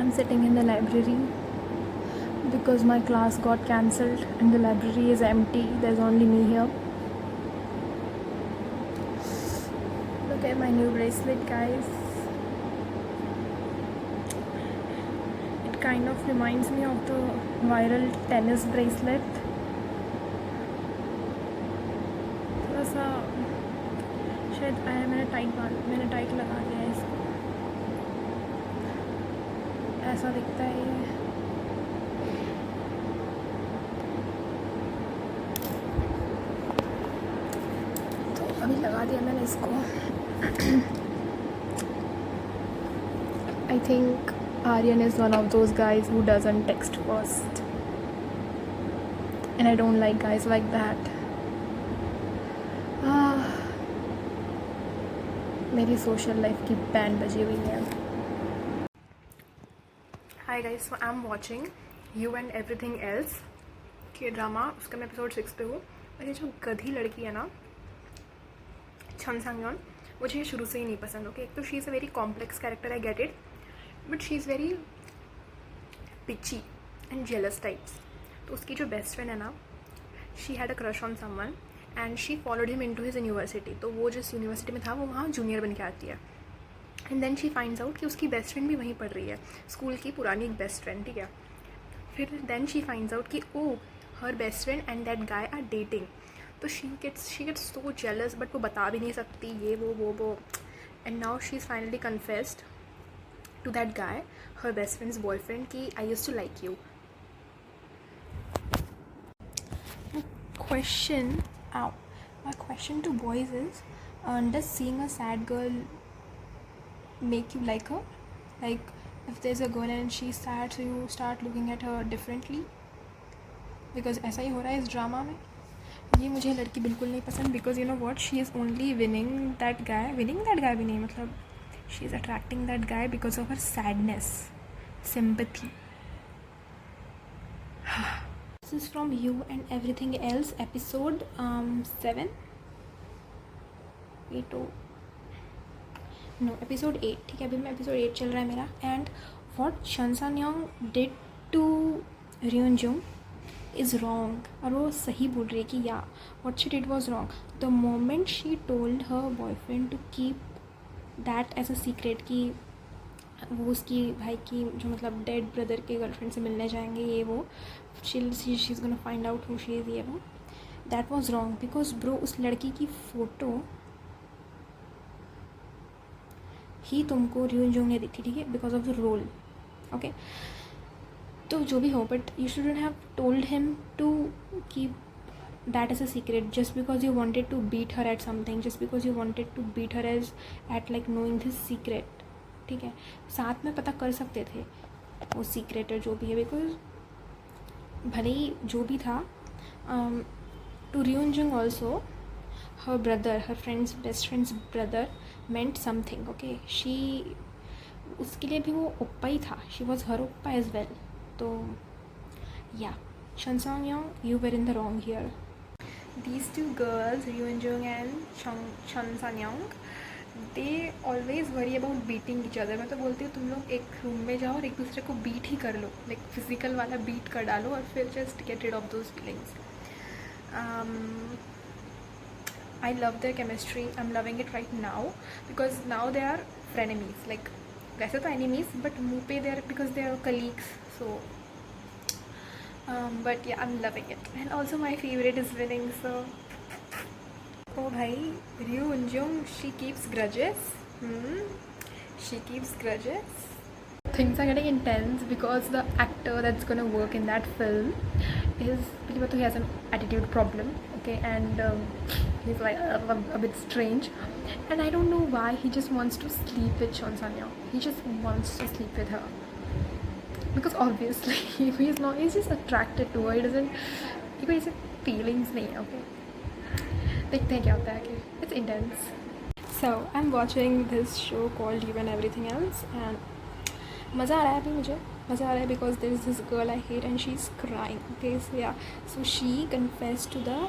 I'm sitting in the library because my class got cancelled and the library is empty. There's only me here. Look at my new bracelet, guys. It kind of reminds me of the viral tennis bracelet. थोड़ा सा शायद मैंने tight लगा दिया है इसको, ऐसा दिखता है ये। तो अभी लगा दिया मैंने इसको। I think Aryan is one of those guys who doesn't text first, and I don't like guys like that. मेरी सोशल लाइफ की बैंड बजी हुई है। Hi guys, so I am watching you and everything else के drama, उसका मैं episode 6 पे हूँ। और ये जो गधी लड़की है ना, शन सांग-योन, मुझे ये शुरू से ही नहीं पसंद। ओके, एक तो she is a very complex character, I get it, but she is very peachy and jealous types. तो उसकी जो बेस्ट फ्रेंड है ना, she had a crush on someone and she followed him into his university. तो वो जिस university में था वो वहाँ जूनियर बन के आती है। And then she finds out कि उसकी बेस्ट फ्रेंड भी वहीं पढ़ रही है, स्कूल की पुरानी एक बेस्ट फ्रेंड, ठीक है। फिर देन शी फाइंड्स आउट कि oh her best friend and that guy are dating. तो she gets so jealous, but वो बता भी नहीं सकती, ये वो। And now she is finally confessed to that guy, her best friends boyfriend, कि I used to like you. My question to boys is, does seeing a sad girl make you like her? Like, if there's a girl and she's sad, so you start looking at her differently? Because ऐसा ही हो रहा है इस drama में। ये मुझे लड़की बिल्कुल नहीं पसंद, because you know what, she is only winning that guy भी नहीं, मतलब she is attracting that guy because of her sadness, sympathy. This is from You and Everything Else, episode 7. episode 8, ठीक है। अभी मैं episode 8 चल रहा है मेरा। And what Shin Sang-yong did to Ryeon Jung is wrong, और वो सही बोल रही है कि या what she did was wrong. The moment she told her boyfriend to keep that as a secret, कि वो उसकी भाई की जो मतलब डेड ब्रदर के गर्लफ्रेंड से मिलने जाएंगे, ये वो she is gonna find out who she is, ये वो, that was wrong. Because bro, उस लड़की की फ़ोटो ही तुमको रियोन जुंग ने दी थी, ठीक है, because of the role. Okay, तो जो भी हो, but you shouldn't have told him to keep that as a secret just because you wanted to beat her at something, just because you wanted to beat her as at like knowing this secret, ठीक है। साथ में पता कर सकते थे वो secret है जो भी है, बिकॉज भले ही जो भी था, to Ryeon Jung also her brother, her friends, best friends brother meant something. Okay, she, उसके लिए भी वो ओप्पा ही था, शी वॉज हर ओप्पा एज वेल। तो yeah Shin Sang-yong, you were in the wrong here. These two girls, Ryun Jung and शन सांग-योंग, they always worry about beating each other. मैं तो बोलती हूँ तुम लोग एक रूम में जाओ और एक दूसरे को बीट ही कर लो, लाइक फिजिकल वाला बीट कर डालो, और फिर just get rid of those feelings. I love their chemistry. I'm loving it right now because now they are frenemies. Like, वैसे तो enemies, but मुँह पे they are, because they are colleagues. So but yeah, I'm loving it. And also my favorite is winning, so oh bhai, Ryun Jung, she keeps grudges. She keeps grudges. Things are getting intense because the actor that's gonna work in that film is, he has an attitude problem, okay, and he's like a bit strange, and I don't know why he just wants to sleep with शन सांग-योंग. He just wants to sleep with her. Because obviously he's just attracted to her. He doesn't, he कोई ऐसे feelings नहीं है, okay. देखते हैं क्या होता है आगे. It's intense. So I'm watching this show called You and Everything Else, and मज़ा आ रहा है अभी मुझे, मज़ा आ रहा है because there is this girl I hate and she's crying. Okay, so yeah, so she confessed to the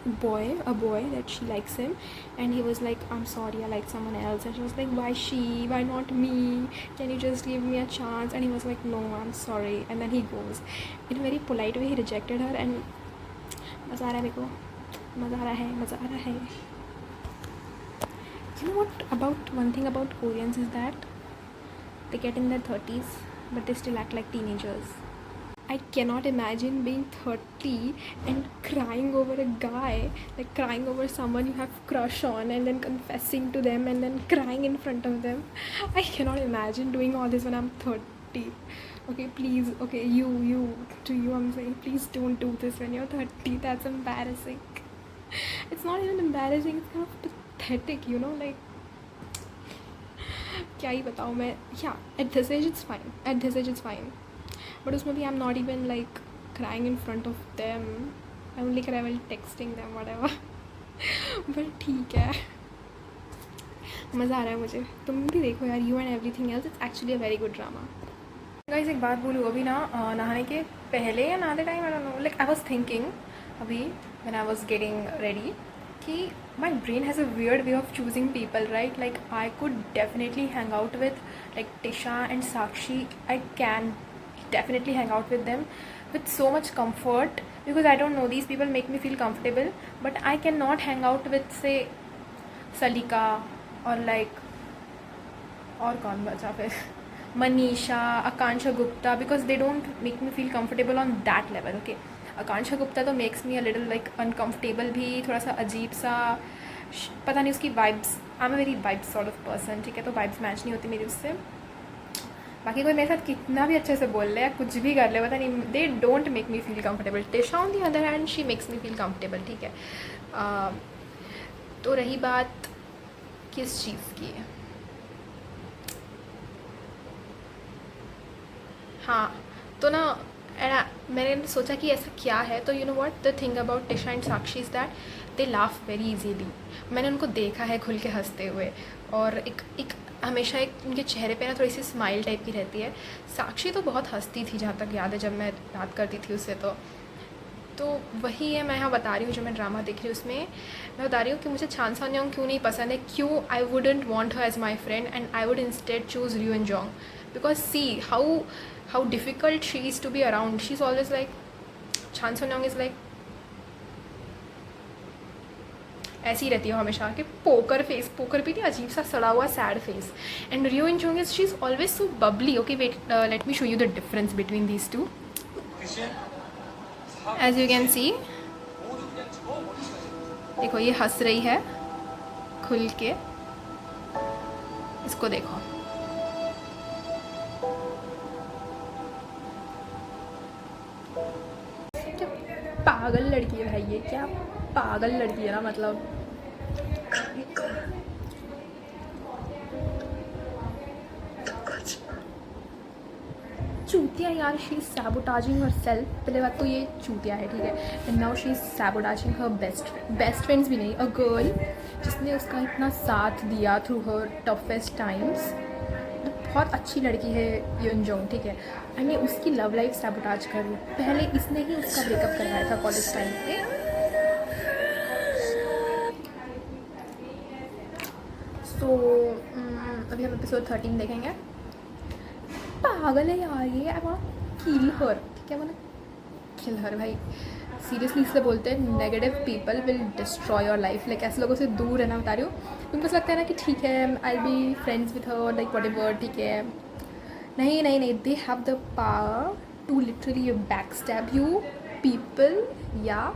a boy that she likes him, and he was like, I'm sorry, I like someone else. And she was like, why she, why not me, can you just give me a chance? And he was like, no, I'm sorry. And then he goes in a very polite way, he rejected her. And मज़ा आ रहा है मेरे को, मज़ा आ रहा है, मज़ा आ रहा है. You know what about one thing about Koreans is that they get in their 30s but they still act like teenagers. I cannot imagine being 30 and crying over a guy, like crying over someone you have crush on and then confessing to them and then crying in front of them. I cannot imagine doing all this when I'm 30. Okay, please, okay, to you I'm saying, please don't do this when you're 30. That's embarrassing. It's not even embarrassing, it's kind of pathetic, you know, like क्या ही बताऊँ मैं. Yeah, at this age it's fine. But उसमें भी I'm not even like crying in front of them. I only cry while texting them, whatever. But ठीक है, मज़ा आ रहा है मुझे. तुम भी देखो यार, You and Everything Else. It's actually a very good drama. Guys एक बात बोलूँ, अभी ना नहाने के पहले या नहाते time, I don't know, like I was thinking अभी when I was getting ready कि my brain has a weird way of choosing people, right? Like I could definitely hang out with like Tisha and Sakshi. I can definitely hang out with them with so much comfort because I don't know, these people make me feel comfortable. But I cannot hang out with say Salika or like और कौन बचा फिर, Manisha, Akansha Gupta, because they don't make me feel comfortable on that level. Okay, आकांक्षा गुप्ता तो makes me a little like uncomfortable भी, थोड़ा सा अजीब सा, पता नहीं उसकी vibes. I am a very vibes sort of person, ठीक है, तो वाइब्स मैच नहीं होती मेरी उससे. बाकी कोई मेरे साथ कितना भी अच्छे से बोल ले या कुछ भी कर ले, पता नहीं, they don't make me feel comfortable. Tisha on the other hand she makes me feel comfortable, ठीक है. तो रही बात किस चीज़ की, हाँ, तो ना मैंने सोचा कि ऐसा क्या है. तो you know what the thing about Tisha and Sakshi is that they laugh very easily. मैंने उनको देखा है खुल के हंसते हुए, और एक हमेशा एक उनके चेहरे पे ना थोड़ी सी स्माइल टाइप की रहती है. साक्षी तो बहुत हंसती थी, जहाँ तक याद है जब मैं बात करती थी उससे. तो वही है, मैं यहाँ बता रही हूँ, जो मैं ड्रामा देख रही हूँ उसमें मैं बता रही हूँ कि मुझे चान सन योंग क्यों नहीं पसंद है, क्यों I wouldn't want her as my friend and I would instead choose Ryu Eun Jong. Because see how difficult she is to be around. She's always like, Chan Son Young is like ऐसी रहती है हमेशा कि poker भी नहीं, अजीब सा सड़ा हुआ sad face. And Ryu In Jong is she is always so bubbly. Okay wait, let me show you the difference between these two. As you can see, देखो ये हंस रही है खुल के, इसको देखो. पागल लड़की है भाई, ये क्या पागल लड़की है ना, मतलब चूतिया यार. She is sabotaging her self. पहले बात तो ये चूतिया है, ठीक है, and now she is sabotaging her best friends भी नहीं, अ गर्ल जिसने उसका इतना साथ दिया थ्रू हर टफेस्ट टाइम्स. बहुत अच्छी लड़की है युनजोंग, ठीक है, एंड ये उसकी लव लाइफ सैबोटाज कर रही है. पहले इसने ही उसका ब्रेकअप करवाया था कॉलेज टाइम पे. सो अभी हम एपिसोड 13 देखेंगे. पागल है यार ये. आई वांट किल हर, ठीक है, मैंने किल हर भाई. सीरियसली इसलिए बोलते हैं negative people will destroy your life. Like ऐसे लोगों से दूर रहना बता रही हूँ. तुमको लगता है ना कि ठीक है I be friends with her like whatever, ठीक है, नहीं, they have the power to literally back stab you people. या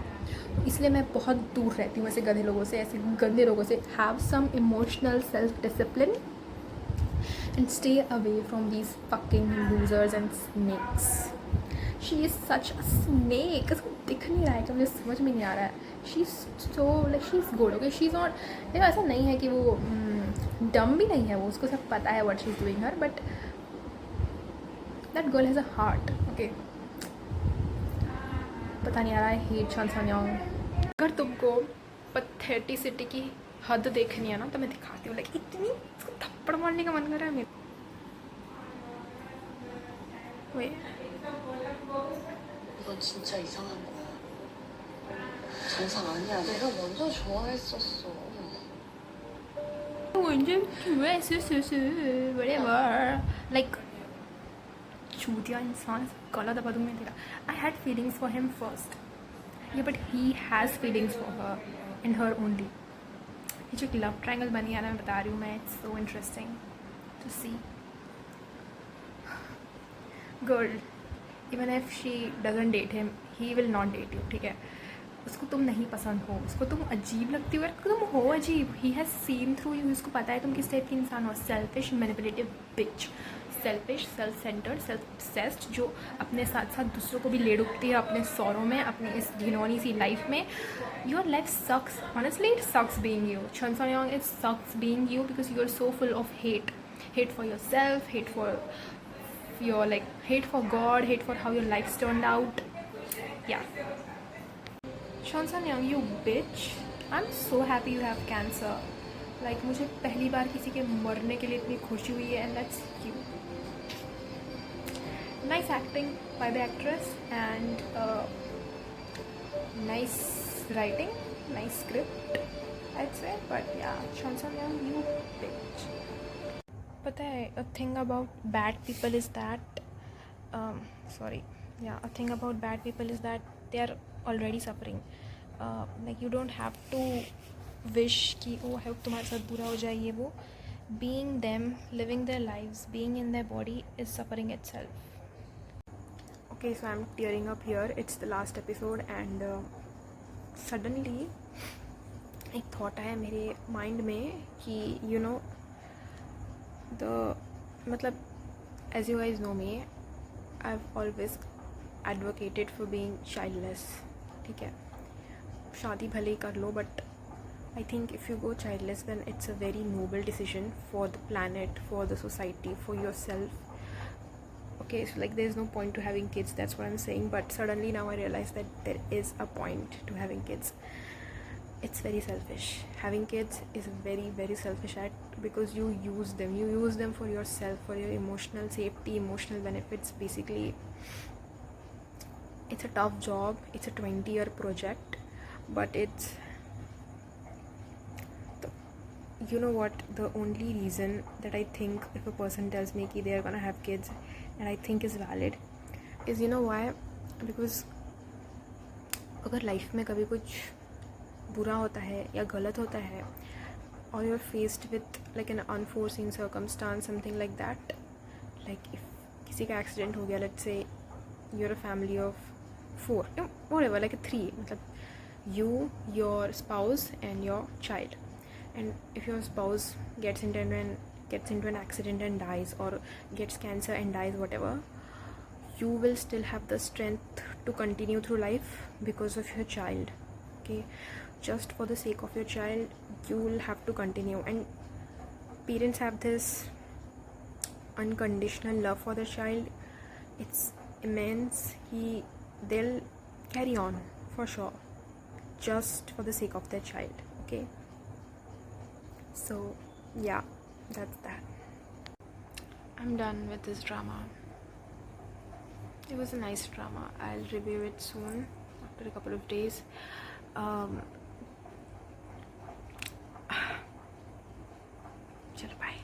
इसलिए मैं बहुत दूर रहती हूँ ऐसे गधे लोगों से, ऐसे गंदे लोगों से. Have some emotional self discipline and stay away from these fucking losers and snakes. She is such a snake. इसको दिख नहीं रहा है कि मुझे समझ में नहीं आ रहा है. She's so like she's good, okay, she's not, देखो ऐसा नहीं है कि वो dumb भी नहीं है, वो उसको सब पता है what she's doing her, but that girl has a heart, okay. पता नहीं आ रहा है. hate Chan Son Young. अगर तुमको पैथेटिसिटी की हद देखनी है ना तो मैं दिखाती हूँ. लाइक इतनी इसको थप्पड़ मारने का मन कर रहा है मेरा. 이건 진짜 이상한 거야. 정상 아니야. 내가 먼저 좋아했었어. whatever. Like, चूतिया इंसान गला दबा दूँ मैं तेरा. I had feelings for him first. Yeah, but he has feelings for her and her only. ये जो लव ट्रायंगल बनी है ना, मैं बता रही हूँ मैं, it's so interesting to see. Girl, even if she doesn't date him, he will not date you, ठीक है. उसको तुम नहीं पसंद हो, उसको तुम अजीब लगती हो, यार तुम हो अजीब. He has seen through you. उसको पता है तुम किस टाइप की इंसान हो. Selfish, manipulative bitch. Selfish, self centred, self obsessed, जो अपने साथ साथ दूसरों को भी ले डूबती है अपने सौरों में, अपनी इस घिनौनी सी लाइफ में. Your life sucks. Honestly it sucks being you. Chun Soo-young, it sucks being you because you are so full of hate. Hate for yourself, hate for your, like, hate for God, hate for how your life's turned out. Yeah. Chun Soo-young, you bitch. I'm so happy you have cancer. Like, मुझे पहली बार किसी के मरने के लिए इतनी खुशी हुई है, and that's you. Nice acting by the actress and nice writing, nice script, I'd say. But yeah, Chun Soo-young, you bitch. पता है, a thing about bad people is that a thing about bad people is that they are already suffering. Like, you don't have to wish कि oh, I hope तुम्हारे साथ बुरा हो जाए ये वो. Being them, living their lives, being in their body is suffering itself. Okay, so I'm tearing up here. It's the last episode and suddenly एक thought आया मेरे mind में कि you know, मतलब, as you guys know me, I've always advocated for being childless. ठीक है, शादी भले ही कर लो, but I think if you go childless, then it's a very noble decision for the planet, for the society, for yourself. Okay, so like there's no point to having kids, that's what I'm saying. But suddenly now I realize that there is a point to having kids. It's very selfish. Having kids is a very, very selfish act because you use them for yourself, for your emotional safety, emotional benefits. Basically, it's a tough job. It's a 20-year project, but it's, you know what, the only reason that I think if a person tells me that they are gonna have kids and I think is valid is, you know why? Because अगर life में कभी कुछ बुरा होता है या गलत होता है, or you're faced with like an unforeseen circumstance, something like that, like if किसी का एक्सीडेंट हो गया, let's say you're a family of 4, whatever, like a 3, मतलब you, your spouse and your child, and if your spouse gets into an accident and dies, or gets cancer and dies, whatever, you will still have the strength to continue through life because of your child. Okay, just for the sake of your child, you will have to continue. And parents have this unconditional love for their child. It's immense. They'll carry on for sure, just for the sake of their child. Okay, so yeah, that's that. I'm done with this drama. It was a nice drama. I'll review it soon after a couple of days. Chalo, bye.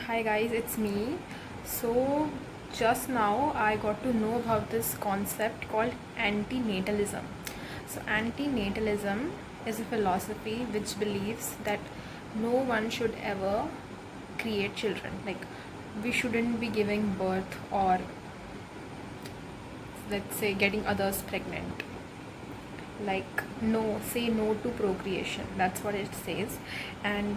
Hi guys, it's me. So just now I got to know about this concept called antinatalism. So antinatalism is a philosophy which believes that no one should ever create children. Like, we shouldn't be giving birth, or let's say getting others pregnant. Like, say no to procreation. That's what it says. And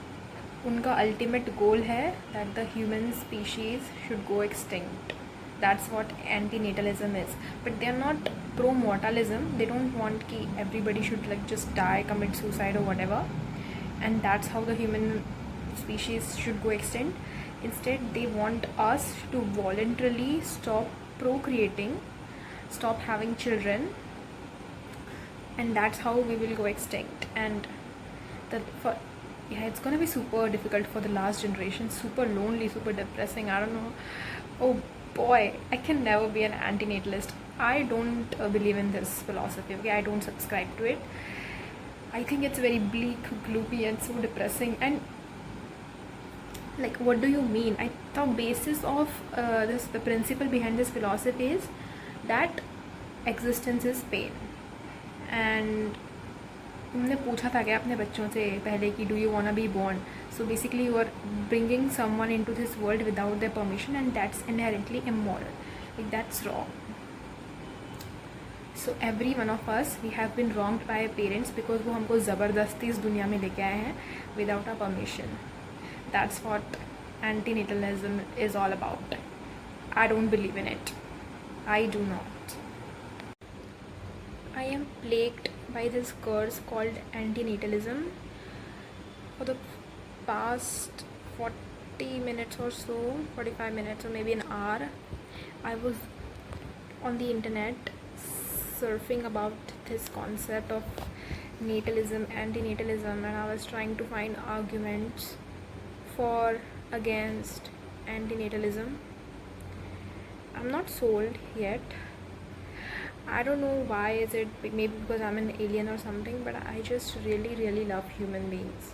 उनका ultimate goal है that the human species should go extinct. That's what antinatalism is. But they are not pro-mortalism. They don't want कि everybody should like just die, commit suicide or whatever, and that's how the human species should go extinct. Instead, they want us to voluntarily stop procreating, stop having children, and that's how we will go extinct. And it's gonna be super difficult for the last generation, super lonely, super depressing. I don't know. Oh, boy, I can never be an antinatalist. I don't believe in this philosophy, okay? I don't subscribe to it. I think it's very bleak, gloomy, and so depressing. And like, what do you mean? I the basis of the principle behind this philosophy is that existence is pain. And तुमने पूछा था क्या अपने बच्चों से पहले कि do you want be born, so basically you are bringing someone into this world without their permission, and that's inherently immoral, like that's wrong. So every one of us we have been wronged by parents because वो हमको ज़बरदस्ती इस दुनिया में लेके आए हैं without a permission. That's what antinatalism is all about. I don't believe in it. I do not. I am plagued by this curse called antinatalism. For the past 40 minutes or so, 45 minutes or maybe an hour, I was on the internet surfing about this concept of natalism, antinatalism, and I was trying to find arguments for, against antinatalism. I'm not sold yet. I don't know why is it, maybe because I'm an alien or something, but I just really love human beings.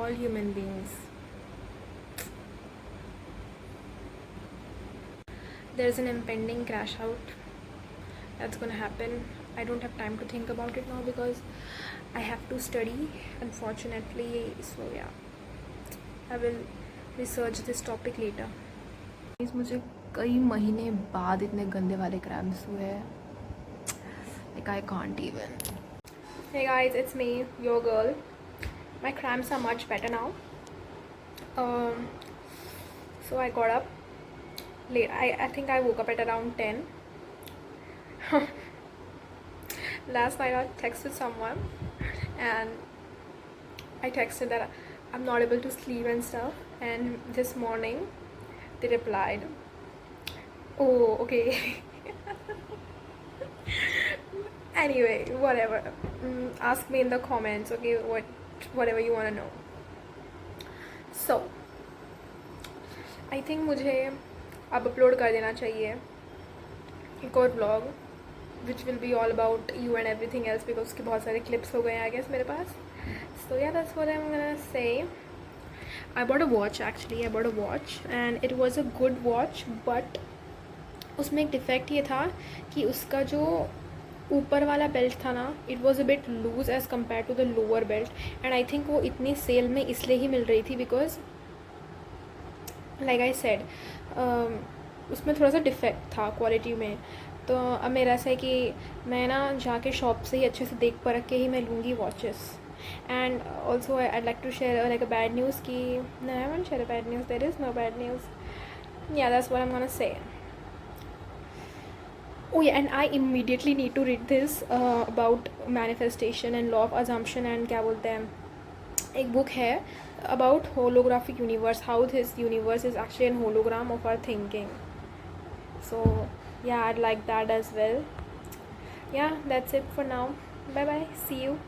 All human beings. There's an impending crash out that's gonna happen. I don't have time to think about it now because I have to study, unfortunately. So yeah, I will research this topic later. मुझे कई महीने बाद इतने गंदे वाले cramps हुए हैं. Like I can't even. Hey guys, it's me, your girl. My cramps are much better now. So I got up late. I think I woke up at around 10. Last night I texted someone and I texted that I'm not able to sleep and stuff, and this morning they replied, oh okay. Anyway, whatever. Ask me in the comments, okay, whatever you want to know. So I think मुझे अब upload कर देना चाहिए एक और vlog which will be all about you and everything else because उसके बहुत सारे clips हो गए हैं I guess मेरे पास. So yeah, that's what I'm gonna say. I bought a watch actually. I bought a watch and it was a good watch, but उसमें एक defect ये था कि उसका जो ऊपर वाला बेल्ट था ना, it was a bit loose as compare to the lower belt, and I think वो इतनी सेल में इसलिए ही मिल रही थी बिकॉज लाइक आई सेड उसमें थोड़ा सा डिफेक्ट था क्वालिटी में. तो अब मेरा ऐसा है कि मैं ना जाके शॉप से ही अच्छे से देख परख के ही मैं लूँगी watches. And also I like to share like a bad news की no, I won't share a bad news. There is no bad news. Yeah, that's what I'm gonna say. Oh yeah, and I immediately need to read this about manifestation and law of assumption, and क्या बोलते हैं, एक book है about holographic universe, how this universe is actually a hologram of our thinking. So yeah, I'd like that as well. Yeah, that's it for now. Bye bye, see you.